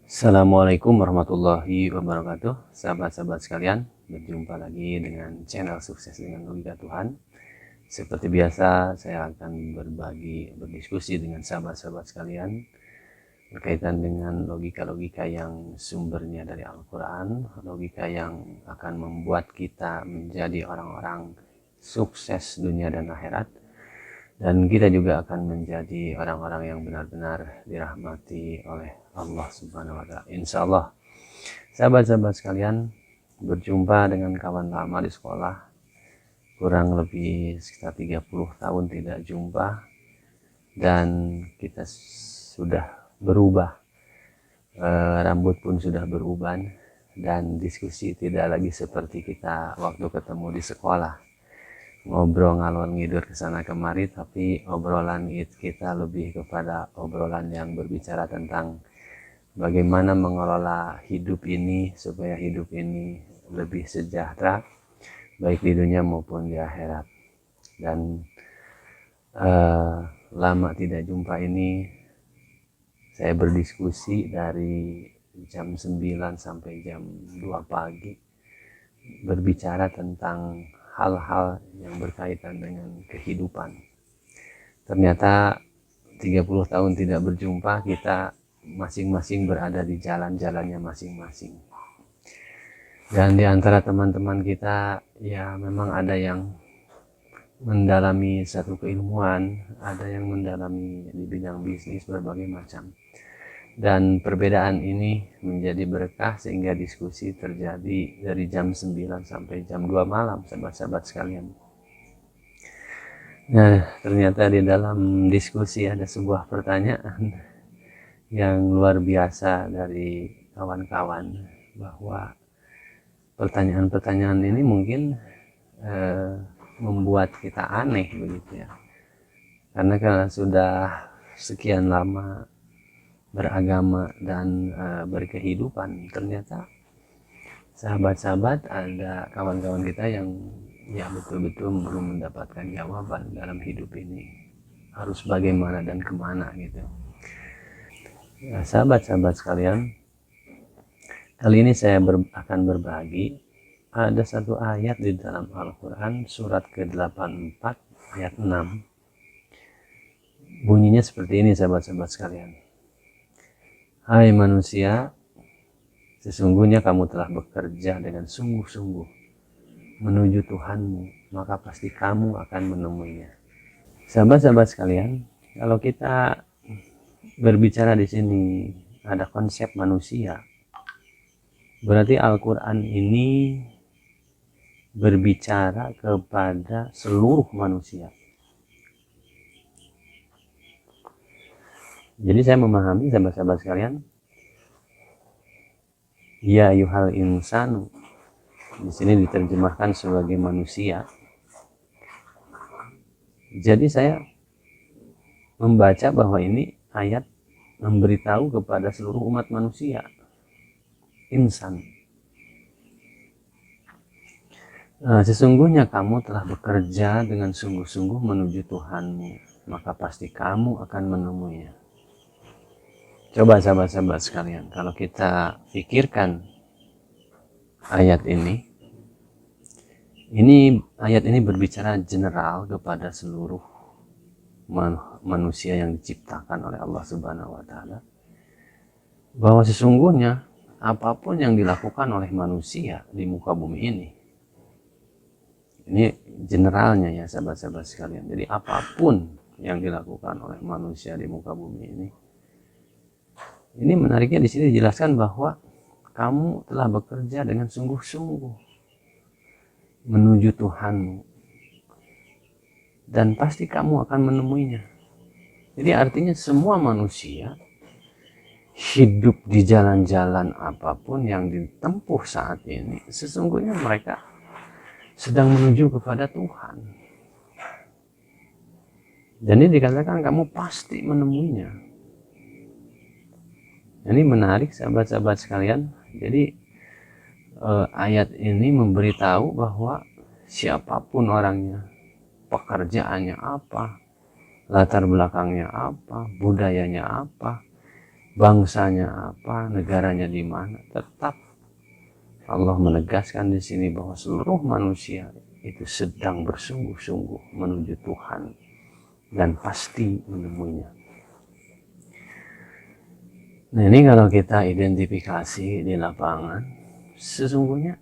Assalamualaikum warahmatullahi wabarakatuh. Sahabat-sahabat sekalian, berjumpa lagi dengan channel Sukses dengan Logika Tuhan. Seperti biasa, saya akan berdiskusi dengan sahabat-sahabat sekalian berkaitan dengan logika-logika yang sumbernya dari Al-Quran, logika yang akan membuat kita menjadi orang-orang sukses dunia dan akhirat, dan kita juga akan menjadi orang-orang yang benar-benar dirahmati oleh Allah Subhanahu wa Ta'ala. Insya Allah, sahabat-sahabat sekalian, berjumpa dengan kawan lama di sekolah, kurang lebih sekitar 30 tahun tidak jumpa, dan kita sudah berubah, rambut pun sudah beruban, dan diskusi tidak lagi seperti kita waktu ketemu di sekolah, ngobrol ngalor ngidur kesana kemari, tapi obrolan kita lebih kepada obrolan yang berbicara tentang bagaimana mengelola hidup ini supaya hidup ini lebih sejahtera, baik di dunia maupun di akhirat. Dan lama tidak jumpa ini, saya berdiskusi dari jam 9 sampai jam 2 pagi, berbicara tentang hal-hal yang berkaitan dengan kehidupan. Ternyata 30 tahun tidak berjumpa, kita masing-masing berada di jalan-jalannya masing-masing. Dan di antara teman-teman kita, ya memang ada yang mendalami satu keilmuan, ada yang mendalami di bidang bisnis berbagai macam. Dan perbedaan ini menjadi berkah sehingga diskusi terjadi dari jam 9 sampai jam 2 malam, sahabat-sahabat sekalian. Nah, ternyata di dalam diskusi ada sebuah pertanyaan yang luar biasa dari kawan-kawan, bahwa pertanyaan-pertanyaan ini mungkin membuat kita aneh begitu ya. Karena sudah sekian lama beragama dan berkehidupan, ternyata sahabat-sahabat, ada kawan-kawan kita yang ya betul-betul belum mendapatkan jawaban dalam hidup ini, harus bagaimana dan kemana gitu. Ya, sahabat-sahabat sekalian, kali ini saya akan berbagi, ada satu ayat di dalam Al-Quran, surat ke-84 ayat 6. Bunyinya seperti ini, sahabat-sahabat sekalian. Hai manusia, sesungguhnya kamu telah bekerja dengan sungguh-sungguh menuju Tuhanmu, maka pasti kamu akan menemuinya. Sahabat-sahabat sekalian, kalau kita berbicara di sini ada konsep manusia, berarti Al-Quran ini berbicara kepada seluruh manusia. Jadi saya memahami, sahabat-sahabat sekalian, ya ayyuhal insanu, di sini diterjemahkan sebagai manusia. Jadi saya membaca bahwa ini ayat memberitahu kepada seluruh umat manusia, insan. Sesungguhnya kamu telah bekerja dengan sungguh-sungguh menuju Tuhanmu, maka pasti kamu akan menemuinya. Coba sahabat-sahabat sekalian, kalau kita pikirkan ayat ini ayat ini berbicara general kepada seluruh manusia yang diciptakan oleh Allah Subhanahu wa Ta'ala, bahwa sesungguhnya apapun yang dilakukan oleh manusia di muka bumi ini generalnya ya sahabat-sahabat sekalian. Jadi apapun yang dilakukan oleh manusia di muka bumi ini menariknya di sini dijelaskan bahwa kamu telah bekerja dengan sungguh-sungguh menuju Tuhanmu, dan pasti kamu akan menemuinya. Jadi artinya semua manusia hidup di jalan-jalan apapun yang ditempuh saat ini, sesungguhnya mereka sedang menuju kepada Tuhan. Dan ini dikatakan kamu pasti menemuinya. Ini menarik sahabat-sahabat sekalian. Jadi ayat ini memberitahu bahwa siapapun orangnya, pekerjaannya apa, latar belakangnya apa, budayanya apa, bangsanya apa, negaranya di mana, tetap Allah menegaskan di sini bahwa seluruh manusia itu sedang bersungguh-sungguh menuju Tuhan dan pasti menemuinya. Nah, ini kalau kita identifikasi di lapangan, sesungguhnya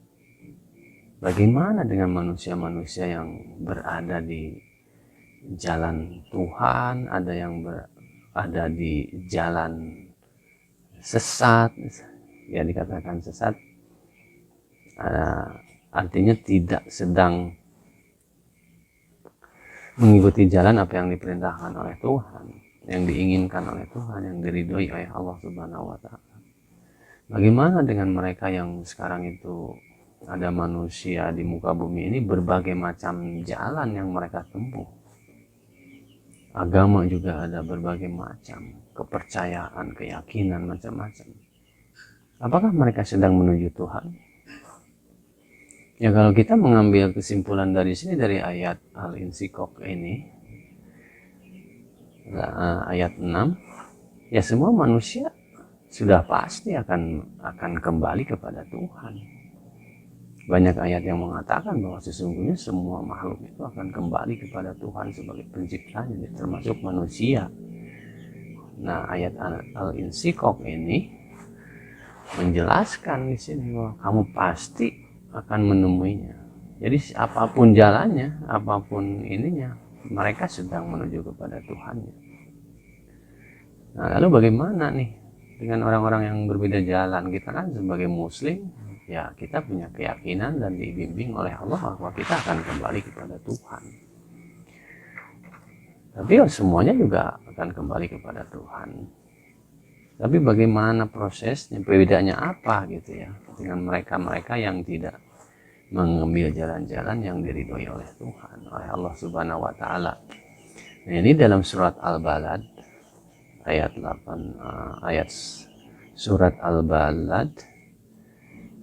bagaimana dengan manusia-manusia yang berada di jalan Tuhan, ada yang berada di jalan sesat, ya dikatakan sesat, artinya tidak sedang mengikuti jalan apa yang diperintahkan oleh Tuhan, yang diinginkan oleh Tuhan, yang diridhoi oleh Allah Subhanahu wa Ta'ala. Bagaimana dengan mereka yang sekarang itu ada manusia di muka bumi ini berbagai macam jalan yang mereka tempuh. Agama juga ada berbagai macam, kepercayaan, keyakinan, macam-macam. Apakah mereka sedang menuju Tuhan? Ya, kalau kita mengambil kesimpulan dari sini, dari ayat Al-Insyikok ini, ayat 6, ya semua manusia sudah pasti akan kembali kepada Tuhan. Banyak ayat yang mengatakan bahwa sesungguhnya semua makhluk itu akan kembali kepada Tuhan sebagai penciptanya, termasuk manusia. Nah, ayat Al-Insyikok ini menjelaskan di sini bahwa kamu pasti akan menemuinya. Jadi apapun jalannya, apapun ininya, mereka sedang menuju kepada Tuhannya. Nah, lalu bagaimana nih dengan orang-orang yang berbeda jalan? Kita kan sebagai muslim, ya kita punya keyakinan dan dibimbing oleh Allah bahwa kita akan kembali kepada Tuhan. Tapi ya, semuanya juga akan kembali kepada Tuhan. Tapi bagaimana prosesnya, bedanya apa gitu ya dengan mereka-mereka yang tidak mengambil jalan-jalan yang diridhoi oleh Tuhan, oleh Allah Subhanahu wa Ta'ala. Nah, ini dalam surat Al-Balad ayat 8, surat Al-Balad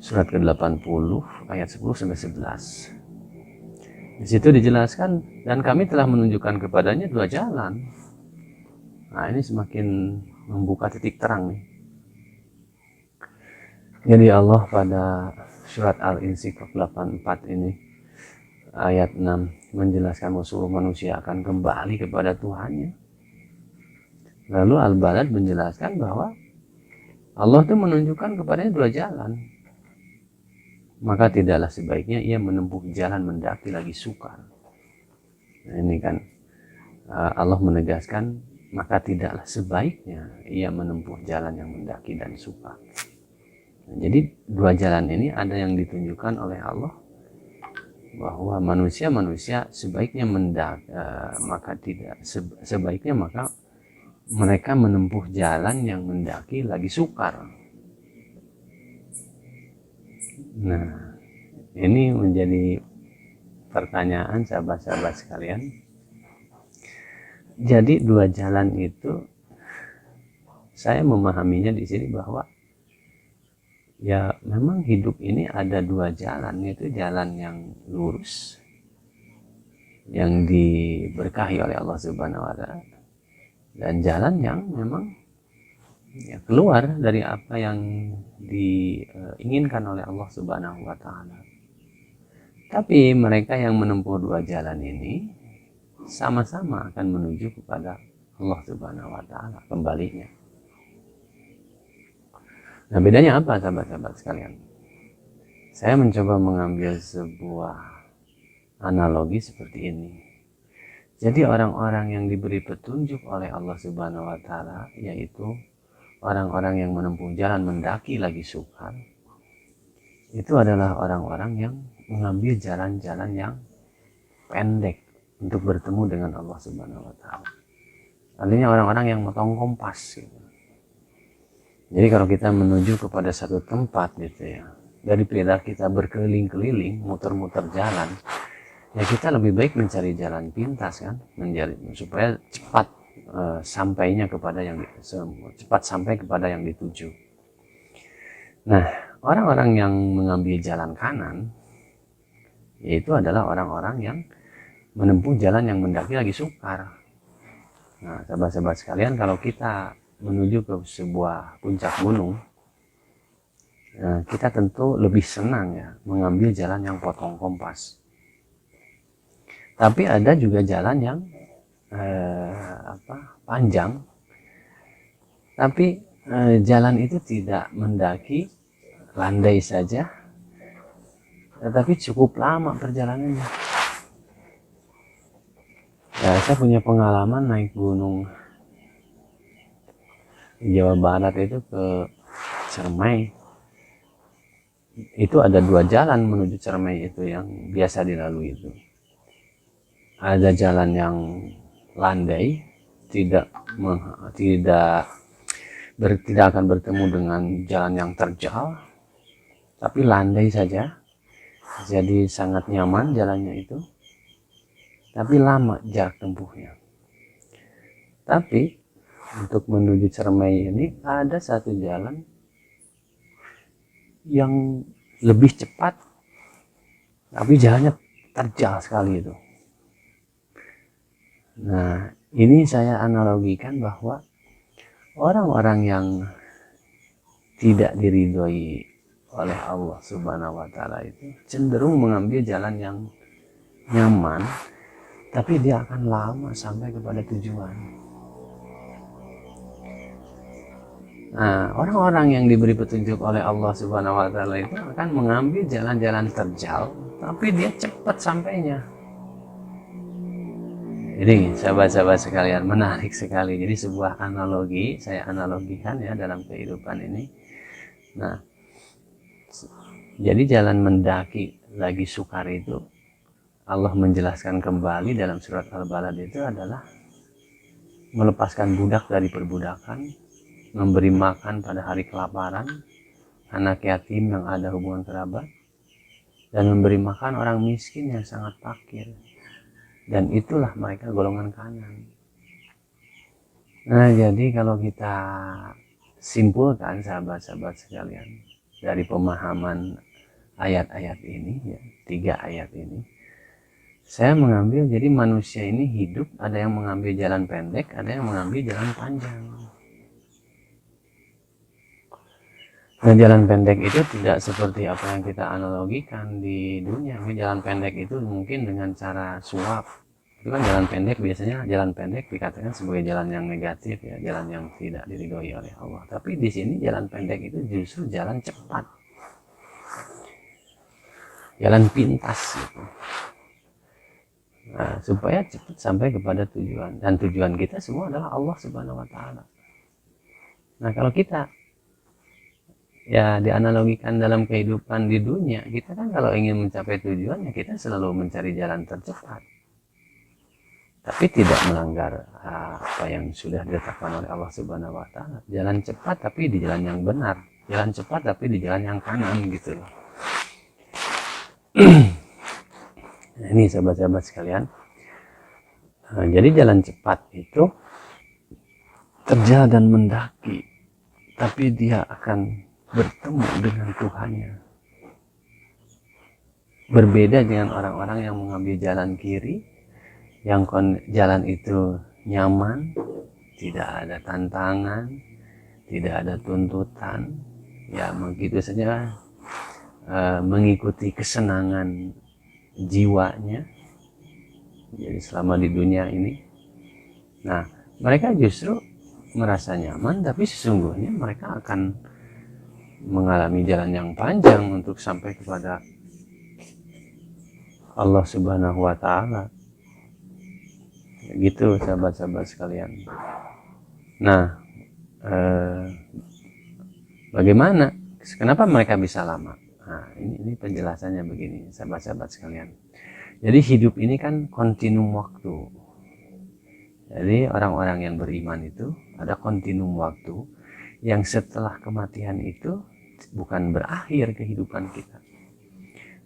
surat ke-80 ayat 10 sampai 11. Di situ dijelaskan, dan kami telah menunjukkan kepadanya dua jalan. Nah, ini semakin membuka titik terang nih. Jadi Allah pada surat Al-Insyikok 84 ini ayat 6 menjelaskan bahwa seluruh manusia akan kembali kepada Tuhannya. Lalu Al-Balad menjelaskan bahwa Allah itu menunjukkan kepadanya dua jalan. Maka tidaklah sebaiknya ia menempuh jalan mendaki lagi sukar. Nah, ini kan Allah menegaskan, maka tidaklah sebaiknya ia menempuh jalan yang mendaki dan sukar. Nah, jadi dua jalan ini ada yang ditunjukkan oleh Allah bahwa manusia sebaiknya sebaiknya maka mereka menempuh jalan yang mendaki lagi sukar. Nah, ini menjadi pertanyaan sahabat-sahabat sekalian. Jadi dua jalan itu saya memahaminya di sini bahwa ya memang hidup ini ada dua jalan, yaitu jalan yang lurus yang diberkahi oleh Allah Subhanahu wa Ta'ala, dan jalan yang memang ya keluar dari apa yang diinginkan oleh Allah Subhanahu wa Ta'ala. Tapi mereka yang menempuh dua jalan ini sama-sama akan menuju kepada Allah Subhanahu wa Ta'ala kembalinya. Nah, bedanya apa sahabat-sahabat sekalian? Saya mencoba mengambil sebuah analogi seperti ini. Jadi orang-orang yang diberi petunjuk oleh Allah Subhanahu wa Ta'ala, yaitu orang-orang yang menempuh jalan mendaki lagi sukar, itu adalah orang-orang yang mengambil jalan-jalan yang pendek untuk bertemu dengan Allah Subhanahu wa Ta'ala. Artinya orang-orang yang motong kompas gitu. Jadi kalau kita menuju kepada satu tempat gitu ya, daripada kita berkeliling-keliling, muter-muter jalan, ya kita lebih baik mencari jalan pintas kan, supaya cepat sampai kepada yang dituju. Nah, orang-orang yang mengambil jalan kanan, yaitu adalah orang-orang yang menempuh jalan yang mendaki lagi sukar. Nah, sahabat-sahabat sekalian, kalau kita menuju ke sebuah puncak gunung, kita tentu lebih senang ya mengambil jalan yang potong kompas. Tapi ada juga jalan yang panjang, tapi jalan itu tidak mendaki, landai saja, tetapi cukup lama perjalanannya. Ya, saya punya pengalaman naik gunung di Jawa Barat itu ke Ciremai. Itu ada 2 jalan menuju Ciremai itu yang biasa dilalui itu. Ada jalan yang landai, tidak akan bertemu dengan jalan yang terjal, tapi landai saja. Jadi sangat nyaman jalannya itu, tapi lama jarak tempuhnya. Tapi untuk menuju Ciremai ini ada satu jalan yang lebih cepat, tapi jalannya terjal sekali itu. Nah, ini saya analogikan bahwa orang-orang yang tidak diridhoi oleh Allah Subhanahu wa Ta'ala itu cenderung mengambil jalan yang nyaman, tapi dia akan lama sampai kepada tujuan. Nah, orang-orang yang diberi petunjuk oleh Allah Subhanahu wa Ta'ala itu akan mengambil jalan-jalan terjal, tapi dia cepat sampainya. Ini sahabat-sahabat sekalian, menarik sekali. Jadi sebuah analogi, saya analogikan ya dalam kehidupan ini. Nah, jadi jalan mendaki lagi sukar itu, Allah menjelaskan kembali dalam surat Al-Balad itu adalah melepaskan budak dari perbudakan, memberi makan pada hari kelaparan, anak yatim yang ada hubungan kerabat, dan memberi makan orang miskin yang sangat fakir. Dan itulah mereka golongan kanan. Nah, jadi kalau kita simpulkan sahabat-sahabat sekalian dari pemahaman ayat-ayat ini, ya, 3 ayat ini, saya mengambil jadi manusia ini hidup, ada yang mengambil jalan pendek, ada yang mengambil jalan panjang. Nah, jalan pendek itu tidak seperti apa yang kita analogikan di dunia. Jalan pendek itu mungkin dengan cara suap. Itu kan jalan pendek, biasanya jalan pendek dikatakan sebagai jalan yang negatif ya, jalan yang tidak diridhoi oleh Allah. Tapi di sini jalan pendek itu justru jalan cepat, jalan pintas gitu. Nah, supaya cepat sampai kepada tujuan, dan tujuan kita semua adalah Allah Subhanahu wa Ta'ala. Nah, kalau kita ya dianalogikan dalam kehidupan di dunia, kita kan kalau ingin mencapai tujuan ya kita selalu mencari jalan tercepat, tapi tidak melanggar apa yang sudah ditetapkan oleh Allah Subhanahu wa Ta'ala. Jalan cepat tapi di jalan yang benar, jalan cepat tapi di jalan yang kanan gitu loh. Nah, ini sahabat-sahabat sekalian, jadi jalan cepat itu terjal dan mendaki, tapi dia akan bertemu dengan Tuhannya. Berbeda dengan orang-orang yang mengambil jalan kiri, yang jalan itu nyaman, tidak ada tantangan, tidak ada tuntutan, ya begitu saja mengikuti kesenangan jiwanya. Jadi selama di dunia ini, nah mereka justru merasa nyaman, tapi sesungguhnya mereka akan mengalami jalan yang panjang untuk sampai kepada Allah Subhanahu wa Ta'ala. Gitu sahabat-sahabat sekalian. Nah, bagaimana? Kenapa mereka bisa lama? Nah, ini penjelasannya begini, sahabat-sahabat sekalian. Jadi hidup ini kan kontinum waktu. Jadi orang-orang yang beriman itu ada kontinum waktu yang setelah kematian itu bukan berakhir kehidupan kita,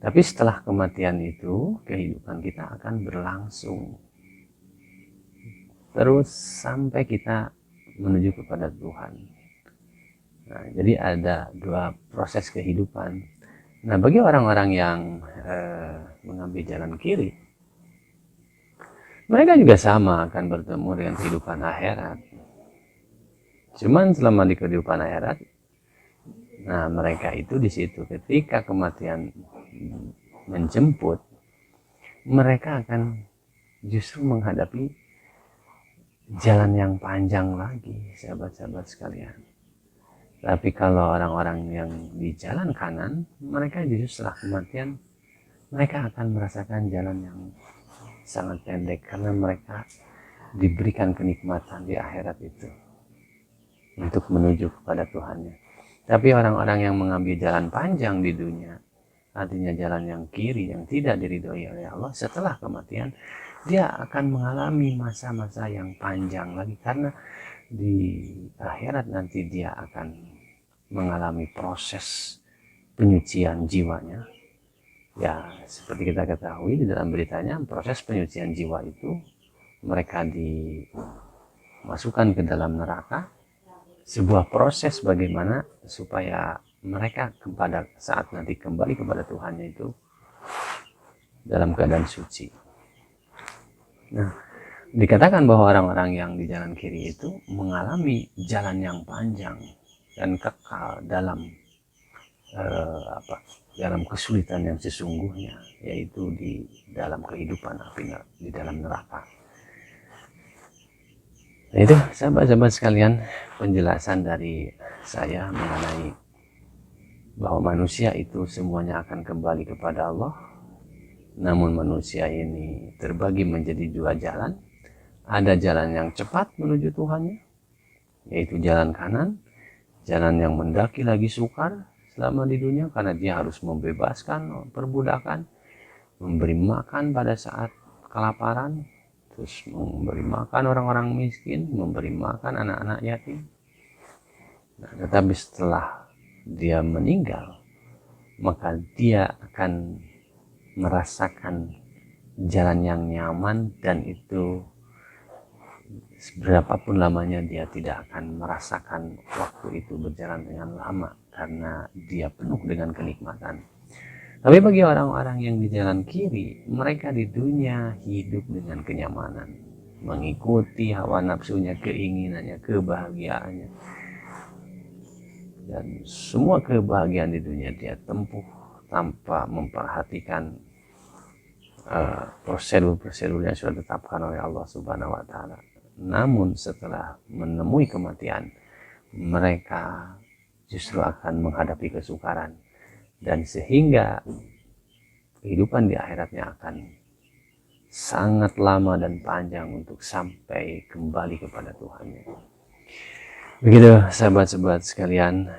tapi setelah kematian itu kehidupan kita akan berlangsung terus sampai kita menuju kepada Tuhan. Nah, jadi ada 2 proses kehidupan. Nah, bagi orang-orang yang mengambil jalan kiri, mereka juga sama akan bertemu dengan kehidupan akhirat. Cuman selama di kehidupan akhirat, nah mereka itu di situ ketika kematian menjemput, mereka akan justru menghadapi jalan yang panjang lagi, sahabat-sahabat sekalian. Tapi kalau orang-orang yang di jalan kanan, mereka justru setelah kematian, mereka akan merasakan jalan yang sangat pendek karena mereka diberikan kenikmatan di akhirat itu untuk menuju kepada Tuhannya. Tapi orang-orang yang mengambil jalan panjang di dunia, artinya jalan yang kiri yang tidak diridhoi oleh Allah, setelah kematian dia akan mengalami masa-masa yang panjang lagi karena di akhirat nanti dia akan mengalami proses penyucian jiwanya. Ya, seperti kita ketahui di dalam beritanya, proses penyucian jiwa itu mereka dimasukkan ke dalam neraka, sebuah proses bagaimana supaya mereka kepada saat nanti kembali kepada Tuhannya itu dalam keadaan suci. Nah, dikatakan bahwa orang-orang yang di jalan kiri itu mengalami jalan yang panjang dan kekal dalam dalam kesulitan yang sesungguhnya, yaitu di dalam kehidupan api, di dalam neraka. Nah itu sahabat-sahabat sekalian, penjelasan dari saya mengenai bahwa manusia itu semuanya akan kembali kepada Allah. Namun manusia ini terbagi menjadi dua jalan. Ada jalan yang cepat menuju Tuhannya, yaitu jalan kanan, jalan yang mendaki lagi sukar selama di dunia karena dia harus membebaskan perbudakan, memberi makan pada saat kelaparan, terus memberi makan orang-orang miskin, memberi makan anak-anak yatim. Nah, tetapi setelah dia meninggal, maka dia akan merasakan jalan yang nyaman, dan itu berapapun lamanya dia tidak akan merasakan waktu itu berjalan dengan lama karena dia penuh dengan kenikmatan. Tapi bagi orang-orang yang di jalan kiri, mereka di dunia hidup dengan kenyamanan, mengikuti hawa nafsunya, keinginannya, kebahagiaannya. Dan semua kebahagiaan di dunia dia tempuh tanpa memperhatikan prosedur-prosedur yang sudah ditetapkan oleh Allah Subhanahu wa Ta'ala. Namun setelah menemui kematian, mereka justru akan menghadapi kesukaran, dan sehingga kehidupan di akhiratnya akan sangat lama dan panjang untuk sampai kembali kepada Tuhannya. Begitu sahabat-sahabat sekalian,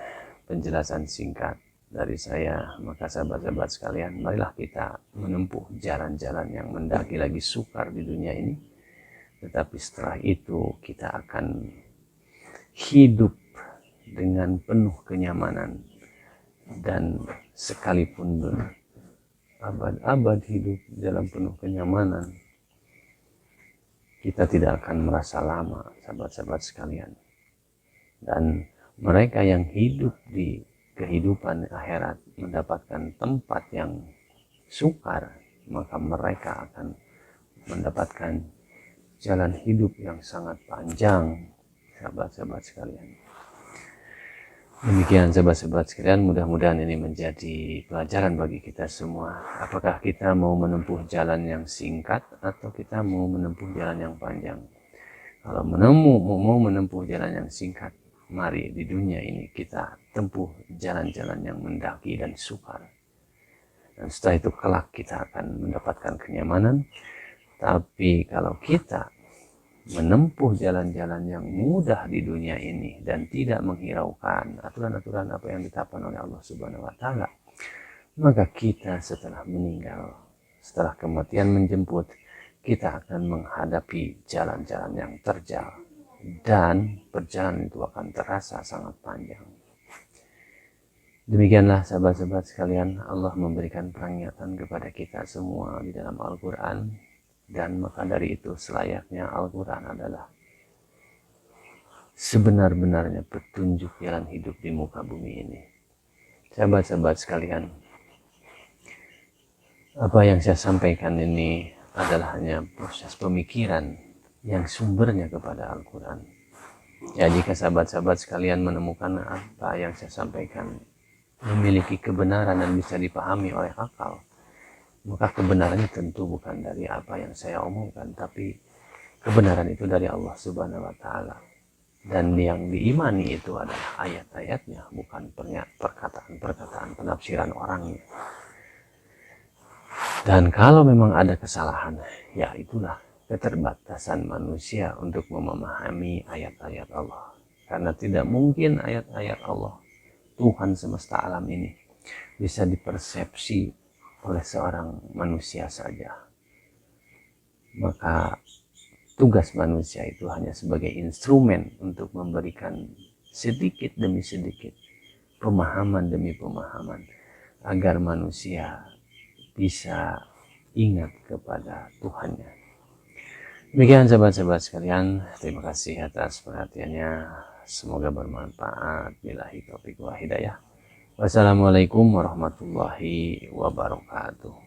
penjelasan singkat dari saya. Maka sahabat-sahabat sekalian, marilah kita menempuh jalan-jalan yang mendaki lagi sukar di dunia ini. Tetapi setelah itu kita akan hidup dengan penuh kenyamanan, dan sekalipun abad-abad hidup dalam penuh kenyamanan, kita tidak akan merasa lama, sahabat-sahabat sekalian. Dan mereka yang hidup di kehidupan akhirat mendapatkan tempat yang sukar, maka mereka akan mendapatkan jalan hidup yang sangat panjang, sahabat-sahabat sekalian. Demikian sahabat-sahabat sekalian, mudah-mudahan ini menjadi pelajaran bagi kita semua. Apakah kita mau menempuh jalan yang singkat atau kita mau menempuh jalan yang panjang? Kalau mau menempuh jalan yang singkat, mari di dunia ini kita tempuh jalan-jalan yang mendaki dan sukar. Dan setelah itu kelak kita akan mendapatkan kenyamanan. Tapi kalau kita menempuh jalan-jalan yang mudah di dunia ini dan tidak menghiraukan aturan-aturan apa yang ditetapkan oleh Allah Subhanahu wa Ta'ala, maka kita setelah meninggal, setelah kematian menjemput, kita akan menghadapi jalan-jalan yang terjal, dan perjalanan itu akan terasa sangat panjang. Demikianlah sahabat-sahabat sekalian, Allah memberikan peringatan kepada kita semua di dalam Al-Quran, dan maka dari itu selayaknya Al-Quran adalah sebenar-benarnya petunjuk jalan hidup di muka bumi ini. Sahabat-sahabat sekalian, apa yang saya sampaikan ini adalah hanya proses pemikiran yang sumbernya kepada Al-Quran. Ya, jika sahabat-sahabat sekalian menemukan apa yang saya sampaikan memiliki kebenaran dan bisa dipahami oleh akal, maka kebenarannya tentu bukan dari apa yang saya omongkan, tapi kebenaran itu dari Allah Subhanahu wa Ta'ala. Dan yang diimani itu adalah ayat-ayatnya, bukan perkataan-perkataan penafsiran orangnya. Dan kalau memang ada kesalahan, ya itulah keterbatasan manusia untuk memahami ayat-ayat Allah. Karena tidak mungkin ayat-ayat Allah, Tuhan semesta alam ini, bisa dipersepsi oleh seorang manusia saja. Maka tugas manusia itu hanya sebagai instrumen untuk memberikan sedikit demi sedikit, pemahaman demi pemahaman, agar manusia bisa ingat kepada Tuhannya. Demikian sahabat-sahabat sekalian, terima kasih atas perhatiannya. Semoga bermanfaat. Billahi taufiq wal hidayah. Wassalamualaikum warahmatullahi wabarakatuh.